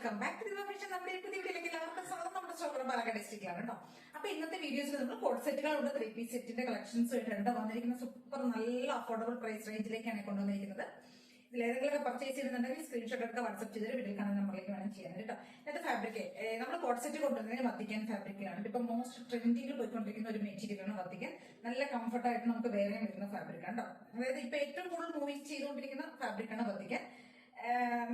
Welcome back to the fashion. നമ്മുടെ പുതിയ വീഡിയോയിലേക്ക് എല്ലാവർക്കും സ്വാഗതം. നമ്മുടെ സ്റ്റോർ പാലക്കാട് ഡിസ്ട്രിക്റ്റിലാണ് കേട്ടോ. അപ്പൊ ഇന്നത്തെ വീഡിയോസിൽ നമ്മൾ കോഡ് സെറ്റുകളുണ്ട്, 3 പീസ് സെറ്റിന്റെ കളക്ഷൻസ് ആയിട്ടുണ്ട് വന്നിരിക്കുന്ന. സൂപ്പർ നല്ല അഫോർഡബിൾ പ്രൈസ് റേഞ്ചിലേക്കാണ് കൊണ്ടുവന്നിരിക്കുന്നത്. ഇതിലേതെങ്കിലും പർച്ചേസ് ചെയ്യുന്നുണ്ടെങ്കിൽ സ്ക്രീൻഷോട്ട് എടുത്ത് വാട്സ്ആപ്പ് ചെയ്തിട്ട് വീട്ടിൽ കാണുന്ന നമ്പറിലേക്ക് വേണം ചെയ്യാൻ കേട്ടോ. ഇന്നത്തെ ഫാബ്രിക് നമ്മൾ കോഡ് സെറ്റ് കൊണ്ടുവന്നതിന് വത്തിക്കാൻ ഫാബ്രിക്കിലാണ്. ഇപ്പൊ മോസ്റ്റ് ട്രെൻഡിങ്ങിൽ പോയിക്കൊണ്ടിരിക്കുന്ന ഒരു മെറ്റീരിയലാണ് വത്തിക്കാൻ. നല്ല കംഫർട്ടായിട്ട് നമുക്ക് വേറെ വരുന്ന ഫാബ്രിക്കാണ് കേട്ടോ. അതായത് ഇപ്പൊ ഏറ്റവും കൂടുതൽ മൂവിങ് ചെയ്തുകൊണ്ടിരിക്കുന്ന ഫാബ്രിക്കാണ് വത്തിക്കാൻ.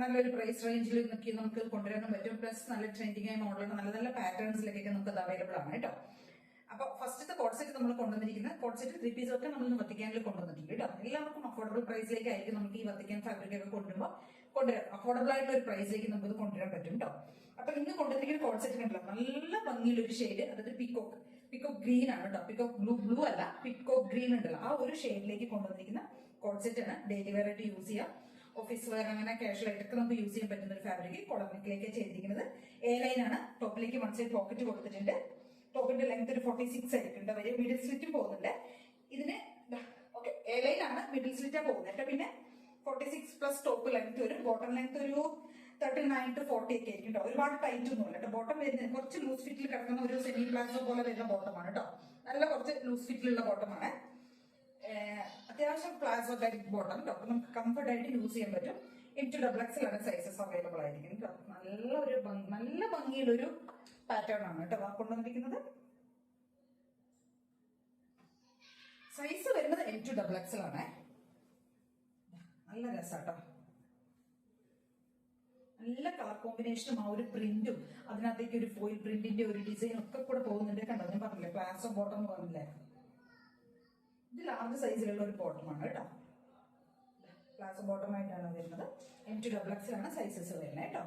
നല്ലൊരു പ്രൈസ് റേഞ്ചിൽ നിൽക്കി നമുക്ക് കൊണ്ടുവരാനും പറ്റും. പ്ലസ് നല്ല ട്രെൻഡിങ് ആയ മോഡലാണ്, നല്ല നല്ല പാറ്റേൺസിലേക്കൊക്കെ നമുക്ക് അത് അവൈലബിൾ ആണ് കേട്ടോ. അപ്പൊ ഫസ്റ്റത്തെ കോഡ് സെറ്റ് നമ്മൾ കൊണ്ടുവന്നിരിക്കുന്ന കോഡ് സെറ്റ് 3 പീസ് ഒക്കെ നമ്മൾ വത്തിക്കാനിൽ കൊണ്ടുവന്നിട്ടുണ്ട് കേട്ടോ. എല്ലാവർക്കും അഫോർഡബിൾ പ്രൈസിലേക്കായിരിക്കും നമുക്ക് ഈ വത്തിക്കാൻ ഫാബ്രിക് ഒക്കെ കൊണ്ടുവരാം. അഫോർഡബിൾ ആയിട്ടുള്ള ഒരു പ്രൈസിലേക്ക് നമുക്ക് കൊണ്ടുവരാൻ പറ്റും കേട്ടോ. അപ്പൊ ഇന്ന് കൊണ്ടുവന്നിരിക്കുന്ന കോഡ് സെറ്റ് കണ്ടല്ലോ, നല്ല ഭംഗിയുള്ള ഒരു ഷെയ്ഡ്, അതായത് പിക്കോക്ക് ഗ്രീൻ ആണ് കേട്ടോ. പിക്കോക്ക് ബ്ലൂ അല്ല, പിക്കോക്ക് ഗ്രീൻ ഉണ്ടല്ലോ, ആ ഒരു ഷെയ്ഡിലേക്ക് കൊണ്ടുവന്നിരിക്കുന്ന കോഡ് സെറ്റ് ആണ്. ഡെയിലി വെയർ ആയിട്ട് യൂസ് ചെയ്യാം, ഓഫീസ് വെയർ അങ്ങനെ കാഷ്വൽ ആയിട്ടൊക്കെ നമുക്ക് യൂസ് ചെയ്യാൻ പറ്റുന്ന ഒരു ഫാബ്രിക്. കോളർനെക്കിലേക്ക് ചെയ്തിരിക്കുന്നത് എ ലൈൻ ആണ്. ടോപ്പിലേക്ക് 1 സൈഡ് പോക്കറ്റ് കൊടുത്തിട്ടുണ്ട്. ടോപ്പിന്റെ ലെങ്ത് ഒരു 46 ആയിട്ടുണ്ട്. വരെ മിഡിൽ സ്ലിറ്റും പോകുന്നുണ്ട് ഇതിന്. ഓക്കെ, എ ലൈൻ ആണ്, മിഡിൽ സ്ലിറ്റാ പോകുന്നുണ്ട്. പിന്നെ 46 പ്ലസ് ടോപ്പ് ലെങ്ത് വരും. ബോട്ടം ലെങ്ത് ഒരു 39 to 40 ഒക്കെ ആയിരിക്കും കേട്ടോ. ഒരുപാട് ടൈറ്റ് ഒന്നും അല്ല കേട്ടോ. ബോട്ടം വരുന്നത് കുറച്ച് ലൂസ് ഫിറ്റിൽ കിടക്കുന്ന ഒരു സെമി പ്ലാസോ പോലെ വരുന്ന ബോട്ടമാണ് കേട്ടോ. നല്ല കുറച്ച് ലൂസ് ഫിറ്റിലുള്ള ബോട്ടമാണ്. അത്യാവശ്യം പ്ലാസോ ടൈപ്പ് ബോട്ടം കേട്ടോ. നമുക്ക് കംഫർട്ട് ആയിട്ട് യൂസ് ചെയ്യാൻ പറ്റും. M2XX സൈസസ് അവൈലബിൾ ആയിരിക്കും കേട്ടോ. നല്ല ഭംഗിയുള്ളൊരു പാറ്റേൺ ആണ് കേട്ടോ കൊണ്ടുവന്നിരിക്കുന്നത്. സൈസ് വരുന്നത് M2XX ആണ്. നല്ല രസാട്ടോ. നല്ല കളർ കോമ്പിനേഷനും ആ ഒരു പ്രിന്റും അതിനകത്തേക്ക് ഒരു ഫോയിൽ പ്രിന്റിന്റെ ഒരു ഡിസൈൻ ഒക്കെ കൂടെ പോകുന്നുണ്ട് കണ്ടോ. ഞാൻ പറഞ്ഞില്ലേ പ്ലാസോ ബോട്ടം എന്ന് പറഞ്ഞില്ലേ. ഇത് ലാർജ് സൈസിലുള്ള ഒരു ബോട്ടമാണ് കേട്ടോ. പ്ലാസോ ബോട്ടം ആയിട്ടാണ് വരുന്നത്. M2XX ആണ് സൈസസ് വരുന്നത് കേട്ടോ.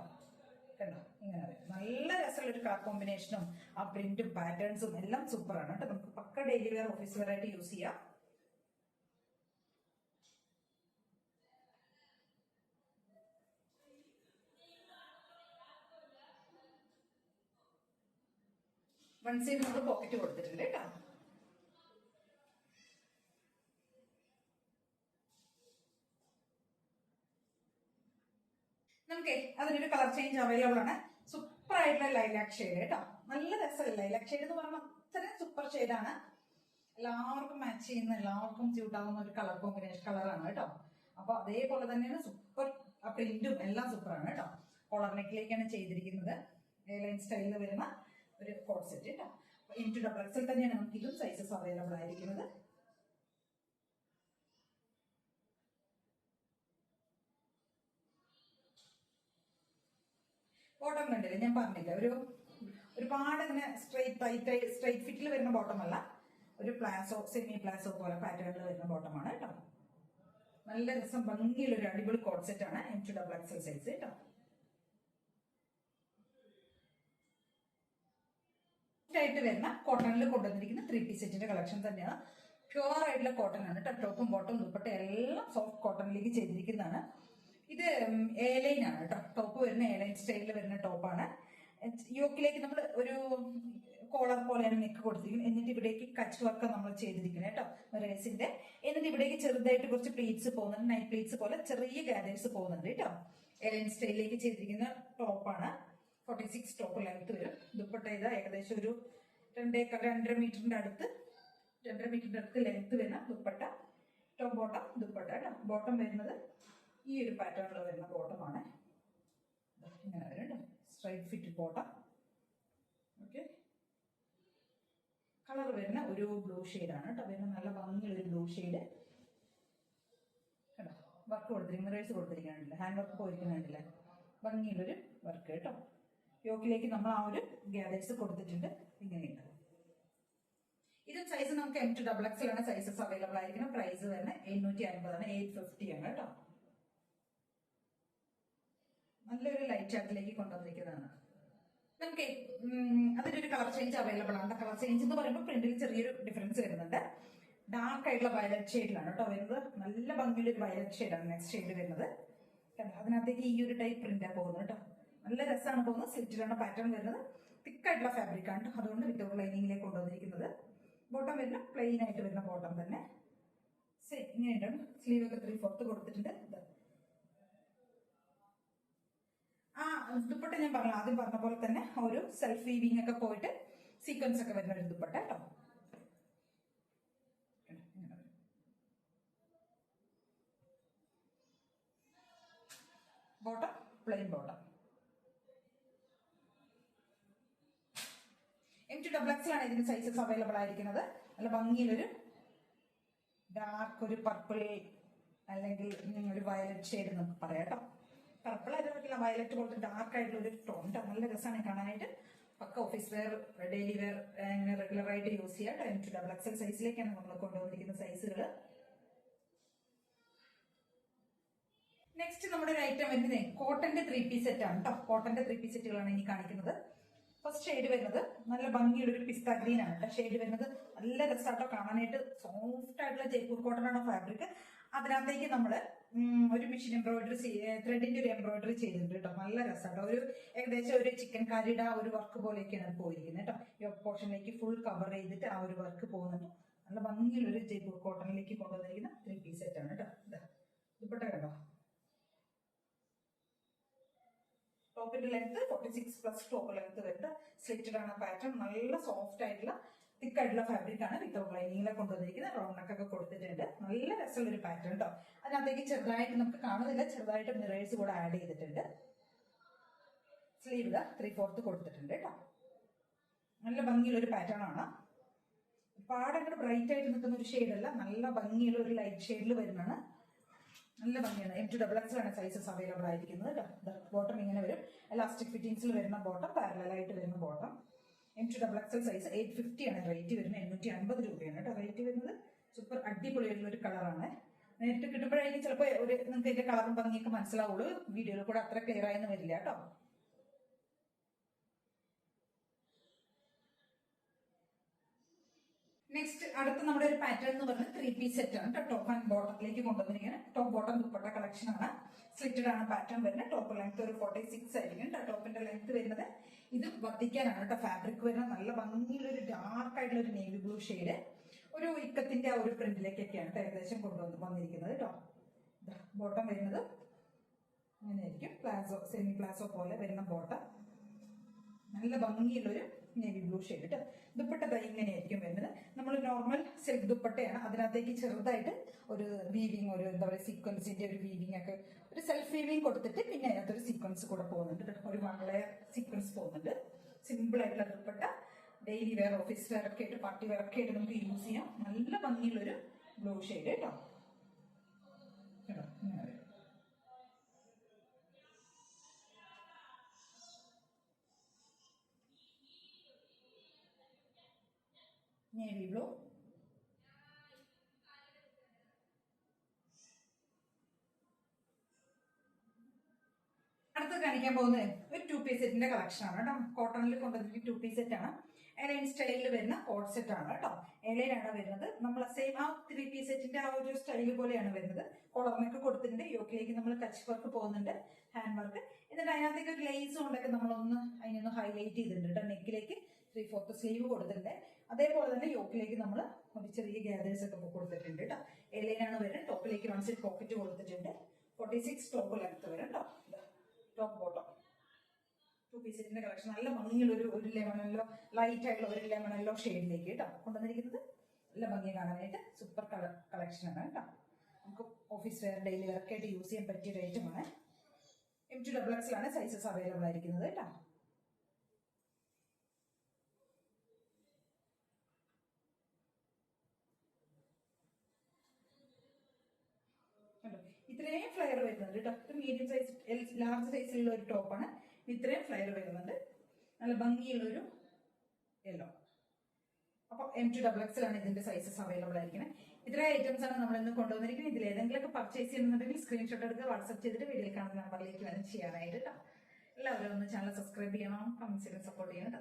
കണ്ടോ, ഇങ്ങനെ വരും. നല്ല രസമുള്ള ഒരു കളർ കോമ്പിനേഷനും ആ പ്രിന്റും പാറ്റേൺസും എല്ലാം സൂപ്പറാണ് കേട്ടോ. നമുക്ക് പക്ക ഡെയിലി വെയർ ഓഫീസ് വെയർ ആയിട്ട് യൂസ് ചെയ്യാം. വൺ സൈഡ് നമ്മൾ പോക്കറ്റ് കൊടുത്തിട്ടുണ്ട് കേട്ടോ. നമുക്ക് അതിനൊരു കളർ ചേഞ്ച് അവൈലബിൾ ആണ്. സൂപ്പർ ആയിട്ടുള്ള ലൈലാക്ക് ഷെയ്ഡ് കേട്ടോ. നല്ല രസമല്ല ലൈലാക്ക് ഷെയ്ഡ് എന്ന് പറഞ്ഞാൽ അത്രയും സൂപ്പർ ഷെയ്ഡാണ്. എല്ലാവർക്കും മാച്ച് ചെയ്യുന്ന, എല്ലാവർക്കും സ്യൂട്ട് ആവുന്ന ഒരു കളർ കോമ്പിനേഷൻ കളറാണ് കേട്ടോ. അപ്പൊ അതേപോലെ തന്നെയാണ് സൂപ്പർ ആ പ്രിന്റും എല്ലാം സൂപ്പറാണ് കേട്ടോ. കോളർ നെക്കിലേക്കാണ് ചെയ്തിരിക്കുന്നത്. എയർലൈൻ സ്റ്റൈലിൽ വരുന്ന ഒരു കോഡ് സെറ്റ് കേട്ടോ. M2XX തന്നെയാണ് നമുക്ക് ഇതും സൈസസ് അവൈലബിൾ ആയിരിക്കുന്നത്. ബോട്ടം കണ്ടില്ലേ, ഞാൻ പറഞ്ഞില്ല ഒരുപാട് ഇങ്ങനെ സ്ട്രൈറ്റ് ഫിറ്റിൽ വരുന്ന ബോട്ടം അല്ല, ഒരു പ്ലാസോ സെമി പ്ലാസോ പോലെ പാറ്റേണിൽ വരുന്ന ബോട്ടമാണ് കേട്ടോ. നല്ല രസം ഭംഗിയുള്ള ഒരു അടിപൊളി കോഡ് സെറ്റ് ആണ്. M2XX സൈസ് കേട്ടോ. ആയിട്ട് വരുന്ന കോട്ടണിൽ കൊണ്ടുവന്നിരിക്കുന്ന 3 പീസ് സെറ്റിന്റെ കളക്ഷൻ തന്നെയാണ്. പ്യുവർ ആയിട്ടുള്ള കോട്ടൺ ആണ് കേട്ടോ. ടോപ്പും ബോട്ടം ദുപ്പട്ട എല്ലാം സോഫ്റ്റ് കോട്ടണിലേക്ക് ചെയ്തിരിക്കുന്നതാണ്. ഇത് എ ലൈൻ ആണ് കേട്ടോ. ടോപ്പ് വരുന്ന എ ലൈൻ സ്റ്റൈലിൽ വരുന്ന ടോപ്പാണ്. യോക്കിലേക്ക് നമ്മൾ ഒരു കോളർ പോലെയാണ് നെക്ക് കൊടുത്തിരിക്കുന്നത്. എന്നിട്ട് ഇവിടേക്ക് കച്ച് വർക്ക് നമ്മൾ ചെയ്തിരിക്കുന്നത് കേട്ടോ റേസിന്റെ. എന്നിട്ട് ഇവിടേക്ക് ചെറുതായിട്ട് കുറച്ച് പ്ലീറ്റ്സ് പോകുന്നുണ്ട്, നൈറ്റ് പ്ലീറ്റ്സ് പോലെ ചെറിയ ഗാദേഴ്സ് പോകുന്നുണ്ട് കേട്ടോ. എ ലൈൻ സ്റ്റൈലിലേക്ക് ചെയ്തിരിക്കുന്ന ടോപ്പാണ്. 46 ടോപ്പ് ലെങ്ത് വരും. ദുപ്പട്ട ഇത് ഏകദേശം ഒരു 2.5 മീറ്ററിന്റെ അടുത്ത് ലെങ്ത് വരുന്ന ദുപ്പട്ട. ടോപ്പ് ബോട്ടം ദുപ്പട്ട കേട്ടോ. ബോട്ടം വരുന്നത് ഈ ഒരു പാറ്റേണിൽ വരുന്ന ബോട്ടമാണ്. ഇങ്ങനെ വരും കേട്ടോ. Straight fit bottom. Okay, colour വരുന്ന ഒരു ബ്ലൂ ഷെയ്ഡാണ് കേട്ടോ. വരുന്ന നല്ല ഭംഗിയുള്ളൊരു ബ്ലൂ ഷെയ്ഡ് കേട്ടോ. വർക്ക് കൊടുത്തിരിക്കും, മിറേഴ്സ് കൊടുത്തിരിക്കുന്നുണ്ടല്ലേ, ഹാൻഡ് വർക്ക് പോയിരിക്കുന്നുണ്ടല്ലേ, ഭംഗിയുള്ളൊരു വർക്ക് കേട്ടോ. യോക്കിലേക്ക് നമ്മൾ ആ ഒരു ഗ്യാദേഴ്സ് കൊടുത്തിട്ടുണ്ട്. ഇങ്ങനെയുണ്ട്. ഇതും സൈസ് നമുക്ക് M2XX ആണ് സൈസസ് അവൈലബിൾ ആയിരിക്കണം. പ്രൈസ് വരുന്നത് 850 ആണ്, 850 ആണ് കേട്ടോ. നല്ലൊരു ലൈറ്റ് ചാർട്ടിലേക്ക് കൊണ്ടുവന്നിരിക്കുന്നതാണ്. നമുക്ക് അതിനൊരു കളർ ചേഞ്ച് അവൈലബിൾ ആണ്. കളർ ചേഞ്ച് എന്ന് പറയുമ്പോൾ പ്രിന്റിൽ ചെറിയൊരു ഡിഫറൻസ് വരുന്നുണ്ട്. ഡാർക്ക് ആയിട്ടുള്ള വയലറ്റ് ഷെയ്ഡിലാണ് കേട്ടോ വരുന്നത്. നല്ല ഭംഗിയുള്ള ഒരു വയലറ്റ് ഷെയ്ഡാണ് നെക്സ്റ്റ് ഷെയ്ഡ് വരുന്നത്. അതിനകത്തേക്ക് ഈ ഒരു ടൈപ്പ് പ്രിന്റാണ് പോകുന്നത് കേട്ടോ. നല്ല രസമാണ് പോകുന്നത്. സ്ലിറ്റിലാണ് പാറ്റേൺ വരുന്നത്. തിക്കായിട്ടുള്ള ഫാബ്രിക് ആണ്. അതുകൊണ്ട് വിത്തൗട്ട് ലൈനിങ്ങിലേക്ക് കൊണ്ടുവന്നിരിക്കുന്നത്. ബോട്ടം വരുന്ന പ്ലെയിൻ ആയിട്ട് വരുന്ന ബോട്ടം തന്നെ. ഇങ്ങനെയുണ്ട്. സ്ലീവ് ഒക്കെ 3/4 കൊടുത്തിട്ടുണ്ട്. ആ ദുപ്പട്ട ഞാൻ പറഞ്ഞു ആദ്യം പറഞ്ഞ പോലെ തന്നെ ഒരു സെൽഫ് വീവിംഗ് ഒക്കെ പോയിട്ട് സീക്വൻസ് ഒക്കെ വരുന്ന ഒരു ദുപ്പട്ട കേട്ടോ. Bottom plain bottom. M2XX ഇതിന്റെ സൈസസ് അവൈലബിൾ ആയിരിക്കുന്നത്. നല്ല ഭംഗിയിലൊരു ഡാർക്ക് ഒരു പർപ്പിൾ അല്ലെങ്കിൽ ഒരു വയലറ്റ് ഷെയ്ഡ് നമുക്ക് പറയാം കേട്ടോ. പർപ്പിൾ ആയിട്ട് പറ്റില്ല, വയലറ്റ് പോലത്തെ ഡാർക്ക് ആയിട്ടുള്ള ഒരു ടോൺ. നല്ല രസമാണ് കാണാനായിട്ട്. പക്ക ഓഫീസ് വെയർ, ഡെയിലി വെയർ, അങ്ങനെ റെഗുലർ ആയിട്ട് യൂസ് ചെയ്യാം. M2XX സൈസിലേക്കാണ് നമ്മൾ കൊണ്ടുവന്നിരിക്കുന്ന സൈസുകൾ. നെക്സ്റ്റ് നമ്മുടെ ഒരു ഐറ്റം വരുന്നത് കോട്ടന്റെ 3 പീസ് സെറ്റ് ആണ് കേട്ടോ. കോട്ടന്റെ 3 പീസ് സെറ്റുകളാണ് ഇനി കാണിക്കുന്നത്. ഫസ്റ്റ് ഷെയ്ഡ് വരുന്നത് നല്ല ഭംഗിയുള്ള ഒരു പിസ്ത ഗ്രീൻ ആണ് കേട്ടോ. ഷെയ്ഡ് വരുന്നത് നല്ല രസമാട്ടോ കാണാനായിട്ട്. സോഫ്റ്റ് ആയിട്ടുള്ള ജയ്പൂർ കോട്ടൺ ആണ് ഫാബ്രിക്. അതിനകത്തേക്ക് നമ്മള് ഒരു മെഷീൻ എംബ്രോയിഡറി, ത്രെഡിന്റെ ഒരു എംബ്രോയിഡറി ചെയ്തിട്ടുണ്ട് കേട്ടോ. നല്ല രസമാട്ടോ. ഒരു ഏകദേശം ഒരു ചിക്കൻ കാരിയുടെ ആ ഒരു വർക്ക് പോലെയൊക്കെയാണ് പോയിരിക്കുന്നത് കേട്ടോ. ഈ പോർഷനിലേക്ക് ഫുൾ കവർ ചെയ്തിട്ട് ആ ഒരു വർക്ക് പോകുന്നുണ്ട്. നല്ല ഭംഗിയുള്ള ഒരു ജയ്പൂർ കോട്ടണിലേക്ക് കൊണ്ടുവന്നിരിക്കുന്ന 3 പീസ് സെറ്റ് ആണ് കേട്ടോ. ദുപ്പട്ട കണ്ടോ. ടോപ്പിന്റെ ലെങ്ത് 46 പ്ലസ് ടോപ്പ് ലെങ്ത് വരുന്നത്. സ്ലിറ്റഡ് ആണ് പാറ്റേൺ. നല്ല സോഫ്റ്റ് ആയിട്ടുള്ള തിക്ക് ആയിട്ടുള്ള ഫാബ്രിക് ആണ്. വിത്തൗട്ട് ലൈനിങ്ങിലെ കൊണ്ടുവന്നിരിക്കുന്നത്. റൗണ്ട് നെക്ക് ഒക്കെ കൊടുത്തിട്ടുണ്ട്. നല്ല രസമുള്ള ഒരു പാറ്റേൺ കേട്ടോ. അതിനകത്തേക്ക് ചെറുതായിട്ട് നമുക്ക് കാണുന്നില്ല, ചെറുതായിട്ട് മിറേഴ്സ് കൂടെ ആഡ് ചെയ്തിട്ടുണ്ട്. സ്ലീവില് 3/4 കൊടുത്തിട്ടുണ്ട് കേട്ടോ. നല്ല ഭംഗിയുള്ള ഒരു പാറ്റേൺ ആണ്. പാടങ്ങോട്ട് ബ്രൈറ്റ് ആയിട്ട് നിൽക്കുന്ന ഒരു ഷെയ്ഡല്ല, നല്ല ഭംഗിയുള്ള ഒരു ലൈറ്റ് ഷെയ്ഡിൽ വരുന്നതാണ്. നല്ല ഭംഗിയാണ്. M2XX ആണ് സൈസസ് അവൈലബിൾ ആയിരിക്കുന്നത്. ബോട്ടം ഇങ്ങനെ വരും. എലാസ്റ്റിക് ഫിറ്റിംഗ്സിൽ വരുന്ന ബോട്ടം, പാരലൽ ആയിട്ട് വരുന്ന ബോട്ടം. M2XX സൈസ് 850 ആണ് റേറ്റ് വരുന്നത്. 850 രൂപയാണ് കേട്ടോ റേറ്റ് വരുന്നത്. സൂപ്പർ അടിപൊളിയായിട്ടുള്ള ഒരു കളറാണ്. നേരിട്ട് കിട്ടുമ്പോഴായിരിക്കും ചിലപ്പോൾ ഒരു നിങ്ങൾക്ക് ഇതിന്റെ കളറും ഭംഗിയൊക്കെ മനസ്സിലാവുള്ളൂ. വീഡിയോയിൽ കൂടെ അത്ര ക്ലിയർ ആയെന്ന് വരില്ല കേട്ടോ. നെക്സ്റ്റ് അടുത്ത നമ്മുടെ ഒരു പാറ്റേൺ എന്ന് പറയുന്നത് 3 പീസ് സെറ്റ് ആണ്. ടോപ്പ് ആൻഡ് ബോട്ടത്തിലേക്ക് കൊണ്ടുവന്നിരിക്കുകയാണ്. ടോപ്പ് ബോട്ടം ദുപ്പട്ട കളക്ഷൻ ആണ്. സ്ലിറ്റഡ് ആണ് പാറ്റേൺ വരുന്നത്. ടോപ്പ് ലെങ്ത് ഒരു 46 ആയിരിക്കും. ടോപ്പിന്റെ ലെങ്ത് വരുന്നത് ഇത് വർദ്ധിക്കാനാണ് കേട്ടോ. ഫാബ്രിക് വരുന്നത് നല്ല ഭംഗിയുള്ള ഒരു ഡാർക്ക് ആയിട്ടുള്ള ഒരു നേവി ബ്ലൂ ഷെയ്ഡ്. ഒരു ഇക്കത്തിന്റെ ആ ഒരു പ്രിന്റിലേക്കൊക്കെയാണ് ഏകദേശം വന്നിരിക്കുന്നത് കേട്ടോ. ബോട്ടം വരുന്നത് അങ്ങനെയായിരിക്കും. പ്ലാസോ, സെമി പ്ലാസോ പോലെ വരുന്ന ബോട്ടം. നല്ല ഭംഗിയുള്ളൊരു നേവി ബ്ലൂ ഷെയ്ഡ് കേട്ടോ. ദുപ്പട്ട ഇങ്ങനെയായിരിക്കും വരുന്നത്. നമ്മൾ നോർമൽ സിൽക്ക് ദുപ്പട്ടയാണ്. അതിനകത്തേക്ക് ചെറുതായിട്ട് ഒരു വീവിങ്, ഒരു എന്താ പറയുക സീക്വൻസിന്റെ ഒരു വീവിങ് ഒക്കെ, ഒരു സെൽഫ് വീവിങ് കൊടുത്തിട്ട് പിന്നെ അതിനകത്തൊരു സീക്വൻസ് കൂടെ പോകുന്നുണ്ട്. ഒരു 1 ലെയർ സീക്വൻസ് പോകുന്നുണ്ട്. സിമ്പിൾ ആയിട്ടുള്ള dupatta. Daily wear, office wear ഒക്കെ ആയിട്ട്, പാർട്ടി വെയർ ഒക്കെ ആയിട്ട് നമുക്ക് യൂസ് ചെയ്യാം. നല്ല ഭംഗിയുള്ളൊരു ബ്ലൂ ഷെയ്ഡ് കേട്ടോ. Navy blue. അടുത്ത് കാണിക്കാൻ പോകുന്നത് ഒരു 2 പീസ് സെറ്റിന്റെ കളക്ഷൻ ആണ് കേട്ടോ. കോട്ടണിൽ കൊണ്ടുവന്നിട്ട് 2 പീസ് സെറ്റ് ആണ്. എലൈൻ സ്റ്റൈലിൽ വരുന്ന കോഡ് സെറ്റ് ആണ് കേട്ടോ. എലൈനാണ് വരുന്നത്. നമ്മൾ സെയിം ആ 3 പീസ് സെറ്റിന്റെ ആ ഒരു സ്റ്റൈല് പോലെയാണ് വരുന്നത്. കോളറിനൊക്കെ കൊടുത്തിട്ടുണ്ട്. യോക്കിലേക്ക് നമ്മൾ കച്ച് വർക്ക് പോകുന്നുണ്ട്, ഹാൻഡ് വർക്ക്. എന്നിട്ട് അതിനകത്തേക്ക് ഒരു ലേസ് കൊണ്ടൊക്കെ നമ്മളൊന്ന് അതിനൊന്ന് ഹൈലൈറ്റ് ചെയ്തിട്ടുണ്ട് കേട്ടോ. നെക്കിലേക്ക് 3/4 സ്ലീവ് കൊടുത്തിട്ടുണ്ട്. അതേപോലെ തന്നെ യോക്കിലേക്ക് നമ്മൾ ഒരു ചെറിയ ഗ്യാദേഴ്സ് ഒക്കെ കൊടുത്തിട്ടുണ്ട് കേട്ടോ. എലൈനാണ് വരുന്നത്. ടോപ്പിലേക്ക് 1 സൈഡ് പോക്കറ്റ് കൊടുത്തിട്ടുണ്ട്. 46 ടോപ്പ് ലെങ്ത് വരും കേട്ടോ. ടോപ്പ് ബോട്ടം 2 പീസ് സെറ്റിന്റെ കളക്ഷൻ. നല്ല ഭംഗിയുള്ള ഒരു ലെമണല്ലോ, ലൈറ്റ് ആയിട്ടുള്ള ഒരു ലെമണല്ലോ ഷെയ്ഡിലേക്ക് കേട്ടോ കൊണ്ടുവന്നിരിക്കുന്നത്. നല്ല ഭംഗി കാണാനായിട്ട് സൂപ്പർ കളക്ഷൻ ആണ് കേട്ടോ. നമുക്ക് ഓഫീസ് വെയർ, ഡെയിലി വെയർ ഒക്കെ ആയിട്ട് യൂസ് ചെയ്യാൻ പറ്റിയ ഒരു ഐറ്റമാണ്. M2XX ആണ് സൈസസ് അവൈലബിൾ ആയിരിക്കുന്നത് കേട്ടോ. ഇത്രയും ഫ്ലെയർ വരുന്നുണ്ട് കേട്ടോ. മീഡിയം സൈസ്, ലാർജ് സൈസിലുള്ള ഒരു ടോപ്പാണ്. ഇത്രയും ഫ്ലെയർ വരുന്നുണ്ട്. നല്ല ഭംഗിയുള്ളൊരു യെല്ലോ. അപ്പൊ M2XX ആണ് ഇതിന്റെ സൈസസ് അവൈലബിൾ ആയിരിക്കുന്നത്. ഇത്രയും ഐറ്റംസ് ആണ് നമ്മൾ ഇന്ന് കൊണ്ടുവന്നിരിക്കുന്നത്. ഇതിൽ ഏതെങ്കിലുമൊക്കെ പർച്ചേസ് ചെയ്യുന്നുണ്ടെങ്കിൽ സ്ക്രീൻഷോട്ട് എടുത്ത് വാട്സ്ആപ്പ് ചെയ്തിട്ട് വീഡിയോയിൽ കാണുന്ന നമ്പറിലേക്ക് വേണം ചെയ്യാനായിട്ട് കേട്ടോ. എല്ലാവരും ഒന്ന് ചാനൽ സബ്സ്ക്രൈബ് ചെയ്യണം, കമന്റ്സ് സപ്പോർട്ട് ചെയ്യണം.